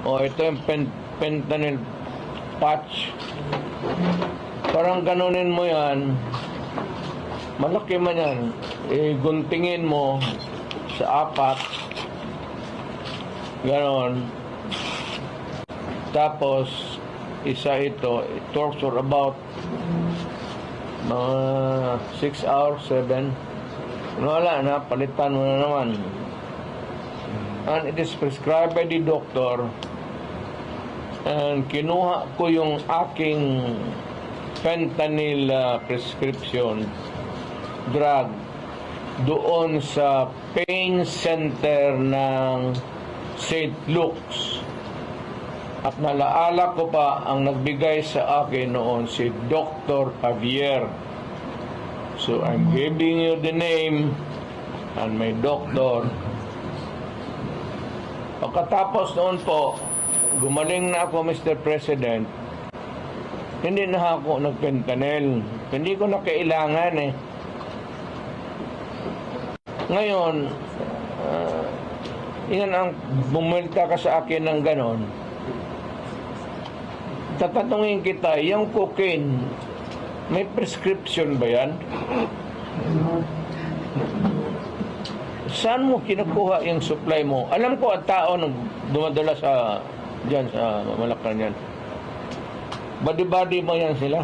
O, ito yung fentanyl patch. Parang ganunin mo yan. Malaki man yan. Guntingin mo sa 4. Ganon. Tapos, isa ito, it talks for about 6 hours, 7. Wala na, palitan mo na naman. And it is prescribed by the doctor. And kinuha ko yung aking fentanyl prescription drug doon sa pain center ng St. Luke's. At nalaala ko pa ang nagbigay sa akin noon si Dr. Javier. So I'm giving you the name and my doctor. Pagkatapos noon po, gumaling na ako, Mr. President. Hindi na ako nag-fentanyl. Hindi ko na kailangan eh. Ngayon, yan ang bumulta ka sa akin ng ganon. Tatanungin kita, yung cocaine, may prescription ba yan? Saan mo kinukuha yung supply mo? Alam ko ang tao nang dumadala sa diyan sa Malacanang. Body-body mo yan sila.